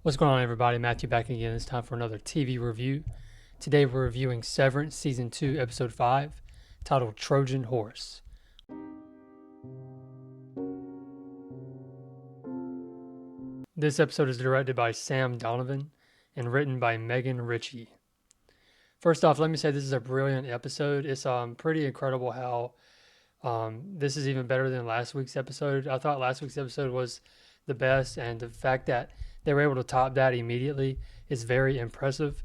What's going on, everybody? Matthew back again. It's time for another TV review. Today we're reviewing Severance Season 2, Episode 5, titled Trojan Horse. This episode is directed by Sam Donovan and written by Megan Ritchie. First off, let me say this is a brilliant episode. It's pretty incredible how this is even better than last week's episode. I thought last week's episode was the best, and the fact that they were able to top that immediately is very impressive.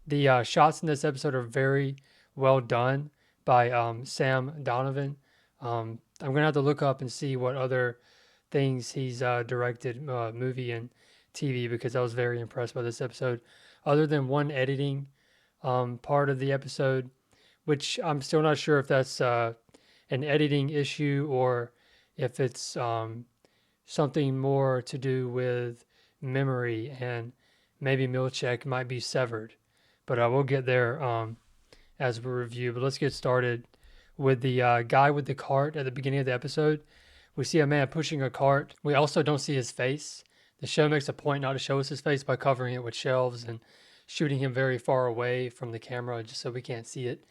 The shots in this episode are very well done by Sam Donovan. I'm going to have to look up and see what other things he's directed, movie and TV, because I was very impressed by this episode. Other than one editing part of the episode, which I'm still not sure if that's an editing issue or if it's something more to do with memory, and maybe Milchek might be severed, but I will get there as we review. But let's get started with the guy with the cart at the beginning of the episode. We see a man pushing a cart. We also don't see his face. The show makes a point not to show us his face by covering it with shelves and shooting him very far away from the camera just so we can't see it.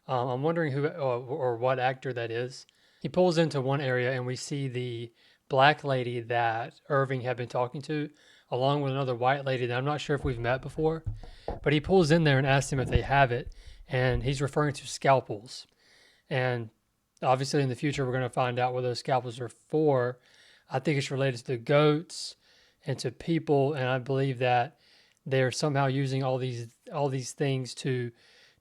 I'm wondering who or what actor that is. He pulls into one area and we see the black lady that Irving had been talking to, along with another white lady that I'm not sure if we've met before. But he pulls in there and asks them if they have it, and he's referring to scalpels. And obviously in the future we're going to find out what those scalpels are for. I think it's related to goats and to people, and I believe that they're somehow using all these things to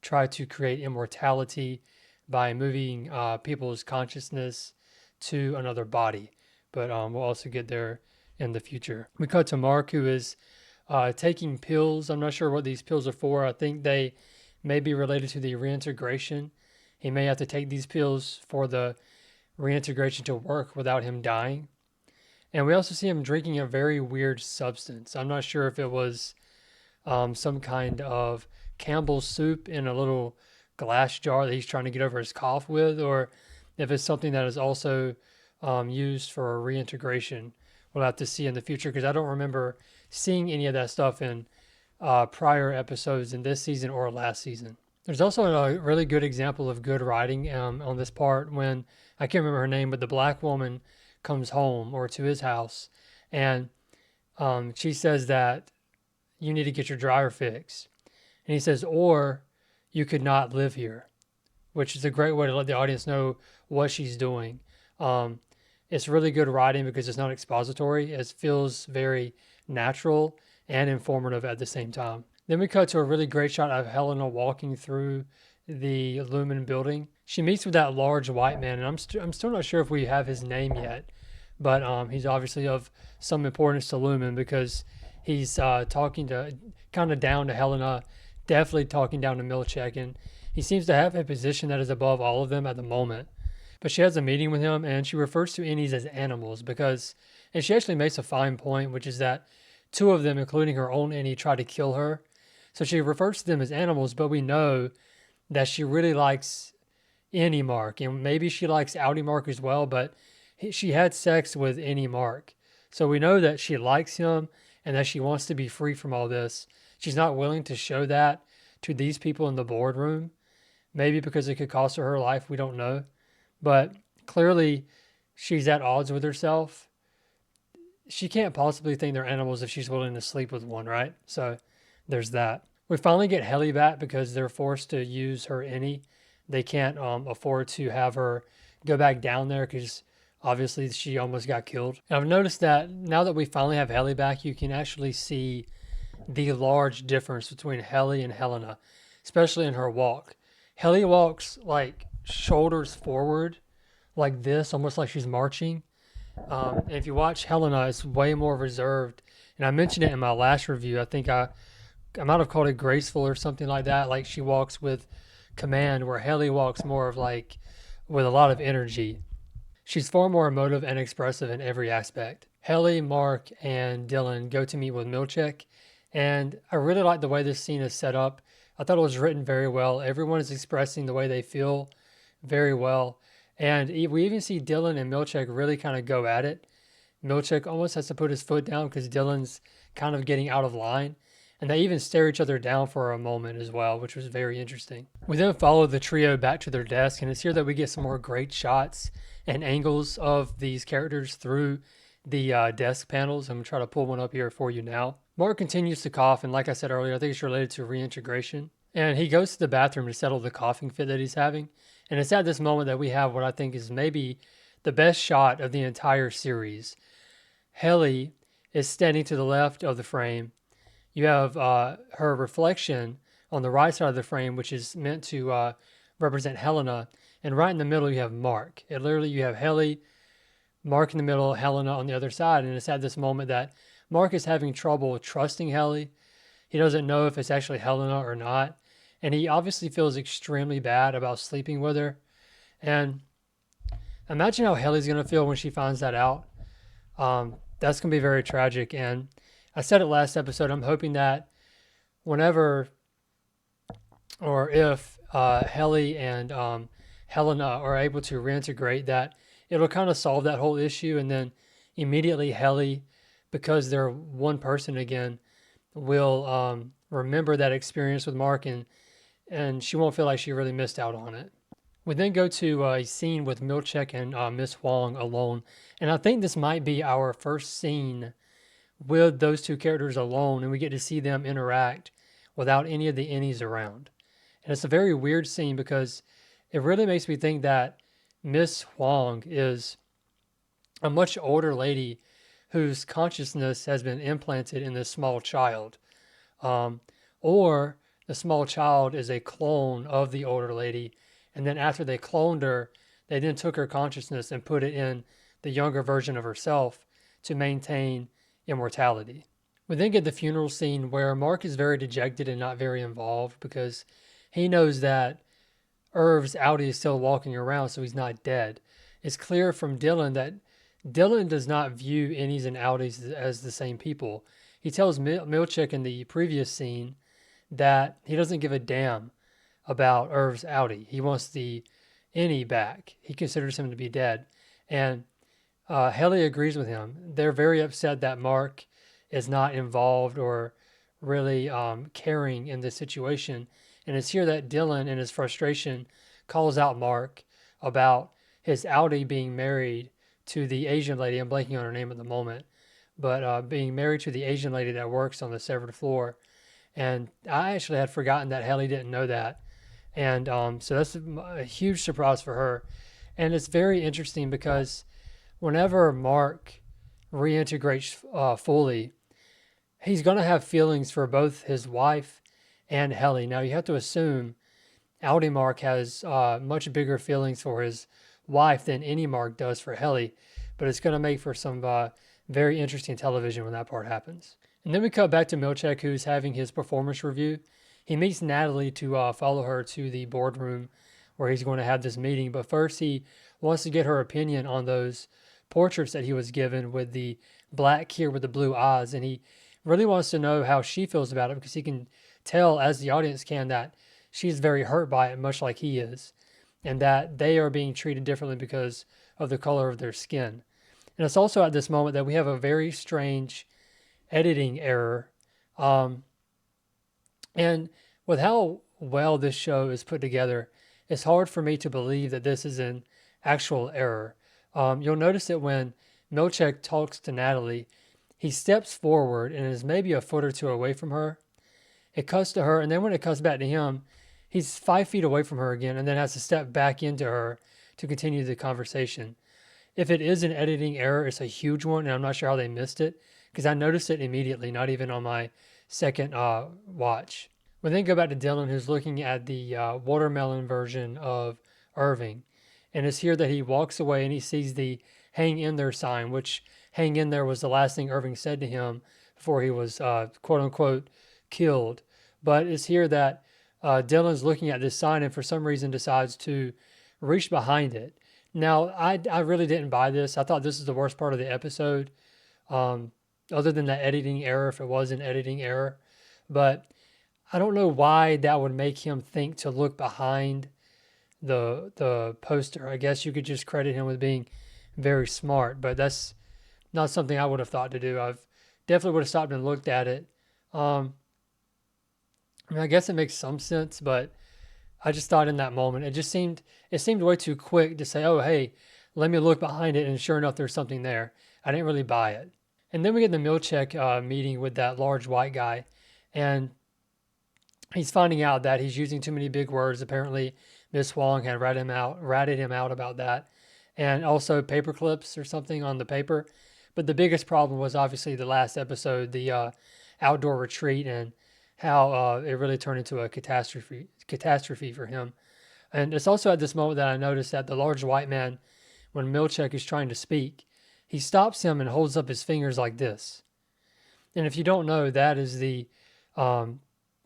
try to create immortality by moving people's consciousness to another body. But we'll also get there in the future. We cut to Mark, who is taking pills. I'm not sure what these pills are for. I think they may be related to the reintegration. He may have to take these pills for the reintegration to work without him dying. And we also see him drinking a very weird substance. I'm not sure if it was some kind of Campbell's soup in a little glass jar that he's trying to get over his cough with, or if it's something that is also used for reintegration. We'll have to see in the future, because I don't remember seeing any of that stuff in prior episodes in this season or last season. There's also a really good example of good writing on this part when, I can't remember her name, but the black woman comes home or to his house, and she says that you need to get your dryer fixed. And he says, or you could not live here, which is a great way to let the audience know what she's doing. It's really good writing because it's not expository. It feels very natural and informative at the same time. Then we cut to a really great shot of Helena walking through the Lumen building. She meets with that large white man, and I'm still not sure if we have his name yet, but he's obviously of some importance to Lumen because he's talking to kind of down to Helena, definitely talking down to Milchek, and he seems to have a position that is above all of them at the moment. But she has a meeting with him, and she refers to innies as animals because, and she actually makes a fine point, which is that two of them, including her own innie, try to kill her. So she refers to them as animals, but we know that she really likes Innie Mark, and maybe she likes Outie Mark as well, but she had sex with Innie Mark. So we know that she likes him and that she wants to be free from all this. She's not willing to show that to these people in the boardroom, maybe because it could cost her her life, we don't know. But clearly, she's at odds with herself. She can't possibly think they're animals if she's willing to sleep with one, right? So there's that. We finally get Helly back because they're forced to use her innie. They can't afford to have her go back down there because obviously she almost got killed. And I've noticed that now that we finally have Helly back, you can actually see the large difference between Helly and Helena, especially in her walk. Helly walks like shoulders forward like this, almost like she's marching. And if you watch Helena, it's way more reserved. And I mentioned it in my last review. I think I might have called it graceful or something like that. Like she walks with command, where Helly walks more of like with a lot of energy. She's far more emotive and expressive in every aspect. Helly, Mark, and Dylan go to meet with Milchek. And I really like the way this scene is set up. I thought it was written very well. Everyone is expressing the way they feel very well. And we even see Dylan and Milchek really kind of go at it. Milchek almost has to put his foot down because Dylan's kind of getting out of line. And they even stare each other down for a moment as well, which was very interesting. We then follow the trio back to their desk, and it's here that we get some more great shots and angles of these characters through the desk panels. I'm going to try to pull one up here for you now. Mark continues to cough, and like I said earlier, I think it's related to reintegration. And he goes to the bathroom to settle the coughing fit that he's having. And it's at this moment that we have what I think is maybe the best shot of the entire series. Helly is standing to the left of the frame. You have her reflection on the right side of the frame, which is meant to represent Helena. And right in the middle, you have Mark. And literally, you have Helly, Mark in the middle, Helena on the other side. And it's at this moment that Mark is having trouble trusting Helly. He doesn't know if it's actually Helena or not. And he obviously feels extremely bad about sleeping with her. And imagine how Helly's going to feel when she finds that out. That's going to be very tragic. And I said it last episode, I'm hoping that whenever or if Helly and Helena are able to reintegrate, that it'll kind of solve that whole issue. And then immediately Helly, because they're one person again, will remember that experience with Mark, and she won't feel like she really missed out on it. We then go to a scene with Milchek and Miss Huang alone. And I think this might be our first scene with those two characters alone, and we get to see them interact without any of the innies around. And it's a very weird scene because it really makes me think that Miss Huang is a much older lady whose consciousness has been implanted in this small child. Or the small child is a clone of the older lady, and then after they cloned her, they then took her consciousness and put it in the younger version of herself to maintain immortality. We then get the funeral scene where Mark is very dejected and not very involved because he knows that Irv's Audi is still walking around, so he's not dead. It's clear from Dylan that Dylan does not view innies and outies as the same people. He tells Milchek in the previous scene that he doesn't give a damn about Irv's Audi. He wants the innie back. He considers him to be dead. And Helly agrees with him. They're very upset that Mark is not involved or really caring in this situation. And it's here that Dylan, in his frustration, calls out Mark about his Audi being married to the Asian lady. I'm blanking on her name at the moment, but being married to the Asian lady that works on the severed floor. And I actually had forgotten that Helly didn't know that. And so that's a huge surprise for her. And it's very interesting because whenever Mark reintegrates fully, he's going to have feelings for both his wife and Helly. Now, you have to assume Audi Mark has much bigger feelings for his wife than any Mark does for Helly, but it's going to make for some very interesting television when that part happens. And then we cut back to Milchek, who's having his performance review. He meets Natalie to follow her to the boardroom where he's going to have this meeting. But first, he wants to get her opinion on those portraits that he was given with the black here with the blue eyes. And he really wants to know how she feels about it because he can tell, as the audience can, that she's very hurt by it, much like he is, and that they are being treated differently because of the color of their skin. And it's also at this moment that we have a very strange editing error. And with how well this show is put together, it's hard for me to believe that this is an actual error. You'll notice that when Milchek talks to Natalie, he steps forward and is maybe a foot or two away from her. It cuts to her, and then when it cuts back to him, he's 5 feet away from her again and then has to step back into her to continue the conversation. If it is an editing error, it's a huge one, and I'm not sure how they missed it because I noticed it immediately, not even on my second watch. We then go back to Dylan, who's looking at the watermelon version of Irving. And it's here that he walks away and he sees the hang in there sign, which hang in there was the last thing Irving said to him before he was quote unquote killed. But it's here that Dylan's looking at this sign and for some reason decides to reach behind it. Now, I really didn't buy this. I thought this is the worst part of the episode, other than that editing error, if it was an editing error. But I don't know why that would make him think to look behind the poster. I guess you could just credit him with being very smart, but that's not something I would have thought to do. I've definitely would have stopped and looked at it. Um, I mean, I guess it makes some sense, but I just thought in that moment it seemed way too quick to say, "Oh, hey, let me look behind it," and sure enough, there's something there. I didn't really buy it. And then we get the Milchek meeting with that large white guy, and he's finding out that he's using too many big words. Apparently, Miss Wong had ratted him out about that, and also paper clips or something on the paper. But the biggest problem was obviously the last episode, the outdoor retreat, and how it really turned into a catastrophe for him. And it's also at this moment that I noticed that the large white man, when Milchek is trying to speak, he stops him and holds up his fingers like this. And if you don't know, that is the um,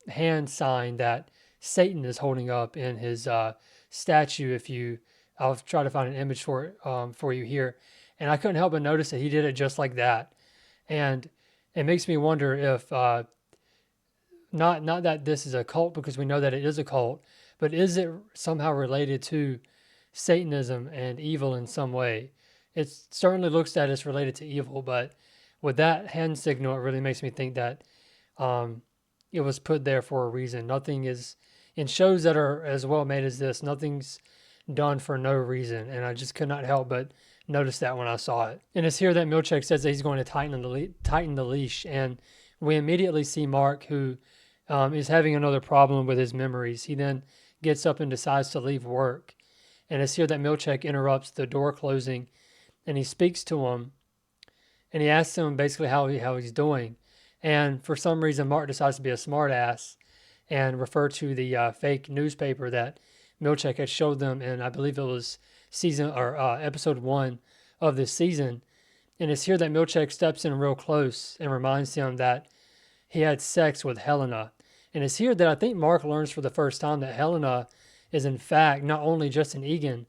hand sign that Satan is holding up in his statue. I'll try to find an image for it for you here. And I couldn't help but notice that he did it just like that. And it makes me wonder if not that this is a cult, because we know that it is a cult, but is it somehow related to Satanism and evil in some way? It certainly looks that it's related to evil, but with that hand signal, it really makes me think that um, it was put there for a reason. Nothing is, in shows that are as well made as this, nothing's done for no reason. And I just could not help but notice that when I saw it. And it's here that Milchek says that he's going to tighten the leash. And we immediately see Mark, who is having another problem with his memories. He then gets up and decides to leave work. And it's here that Milchek interrupts the door closing, and he speaks to him, and he asks him basically how he's doing. And for some reason, Mark decides to be a smartass and refer to the fake newspaper that Milchek had showed them in, I believe it was episode 1 of this season. And it's here that Milchek steps in real close and reminds him that he had sex with Helena. And it's here that I think Mark learns for the first time that Helena is in fact not only just an Egan,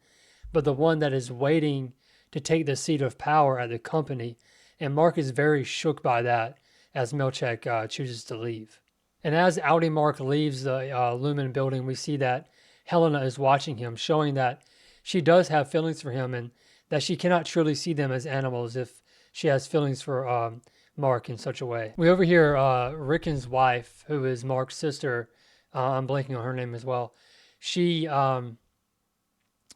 but the one that is waiting to take the seat of power at the company. And Mark is very shook by that as Milchek chooses to leave. And as Audi Mark leaves the Lumen building, we see that Helena is watching him, showing that she does have feelings for him and that she cannot truly see them as animals if she has feelings for Mark in such a way. We overhear Rickon's wife, who is Mark's sister. I'm blanking on her name as well. She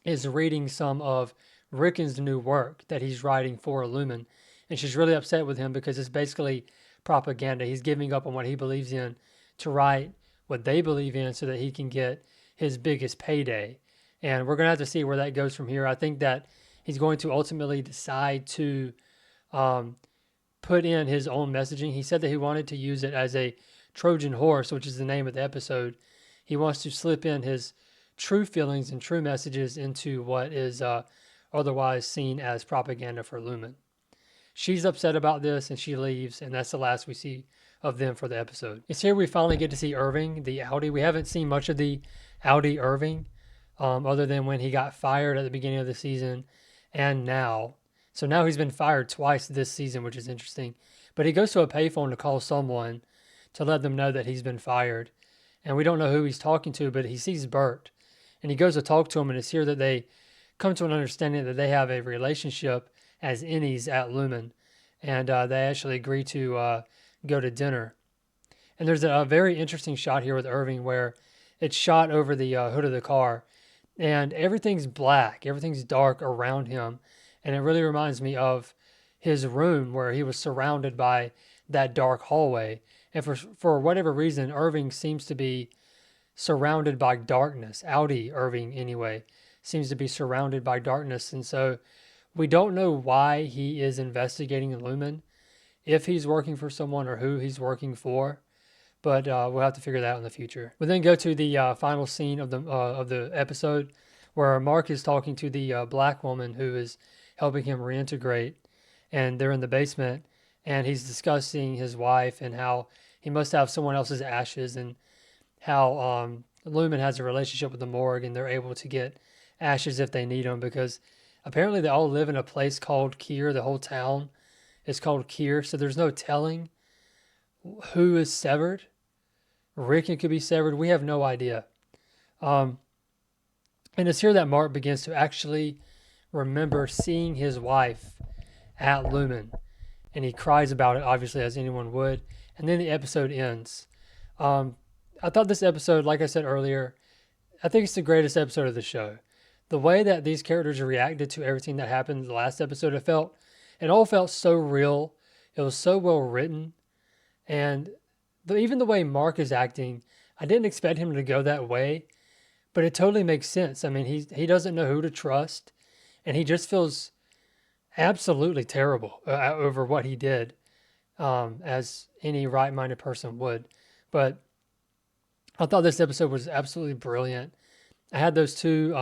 is reading some of Rickon's new work that he's writing for Lumen. And she's really upset with him because it's basically propaganda. He's giving up on what he believes in to write what they believe in so that he can get his biggest payday. And we're going to have to see where that goes from here. I think that he's going to ultimately decide to put in his own messaging. He said that he wanted to use it as a Trojan horse, which is the name of the episode. He wants to slip in his true feelings and true messages into what is otherwise seen as propaganda for Lumen. She's upset about this and she leaves, and that's the last we see of them for the episode. It's here we finally get to see Irving, the Audi. We haven't seen much of the Audi Irving other than when he got fired at the beginning of the season and now. So now he's been fired twice this season, which is interesting. But he goes to a payphone to call someone to let them know that he's been fired. And we don't know who he's talking to, but he sees Bert. And he goes to talk to him, and it's here that they come to an understanding that they have a relationship as innies at Lumen. And they actually agree to go to dinner. And there's a very interesting shot here with Irving where it's shot over the hood of the car. And everything's black. Everything's dark around him. And it really reminds me of his room where he was surrounded by that dark hallway. And for whatever reason, Irving seems to be surrounded by darkness. Audi Irving, anyway, seems to be surrounded by darkness. And so we don't know why he is investigating Lumen, if he's working for someone or who he's working for. But we'll have to figure that out in the future. We then go to the final scene of the episode where Mark is talking to the black woman who is helping him reintegrate. And they're in the basement, and he's discussing his wife and how he must have someone else's ashes, and how Lumen has a relationship with the morgue, and they're able to get ashes if they need them, because apparently they all live in a place called Kier. The whole town is called Kier, so there's no telling who is severed. Rickon could be severed. We have no idea. And it's here that Mark begins to actually remember seeing his wife at Lumen. and he cries about it, obviously, as anyone would. And then the episode ends. Um, I thought this episode, like I said earlier, I think it's the greatest episode of the show. The way that these characters reacted to everything that happened in the last episode, it all felt so real. It was so well written. And even the way Mark is acting, I didn't expect him to go that way, but it totally makes sense. I mean, he doesn't know who to trust, and he just feels absolutely terrible over what he did, as any right-minded person would. But I thought this episode was absolutely brilliant. I had those two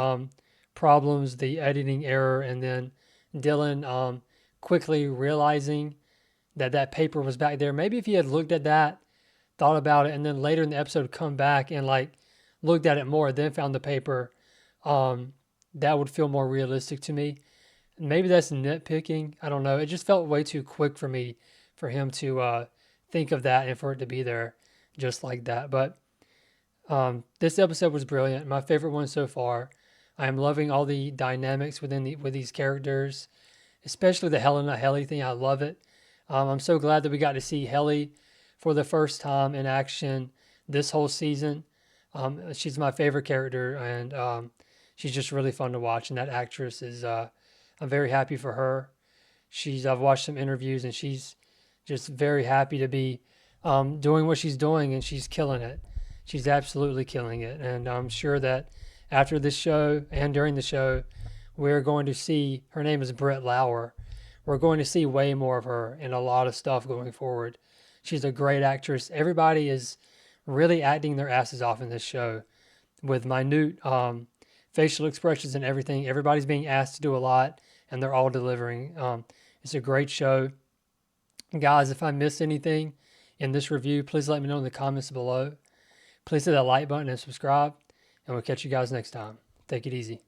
problems, the editing error, and then Dylan quickly realizing that that paper was back there. Maybe if he had looked at that, thought about it, and then later in the episode come back and like looked at it more, then found the paper, that would feel more realistic to me. Maybe that's nitpicking. I don't know. It just felt way too quick for me, for him to think of that and for it to be there just like that. But this episode was brilliant. My favorite one so far. I am loving all the dynamics with these characters, especially the Helena Helly thing. I love it. I'm so glad that we got to see Helly for the first time in action this whole season. She's my favorite character, and she's just really fun to watch. And that actress is, I'm very happy for her. I've watched some interviews, and she's just very happy to be doing what she's doing, and she's killing it. She's absolutely killing it. And I'm sure that after this show and during the show, we're going to see, her name is Britt Lauer. We're going to see way more of her in a lot of stuff going forward. She's a great actress. Everybody is really acting their asses off in this show with minute facial expressions and everything. Everybody's being asked to do a lot, and they're all delivering. It's a great show. Guys, if I missed anything in this review, please let me know in the comments below. Please hit that like button and subscribe, and we'll catch you guys next time. Take it easy.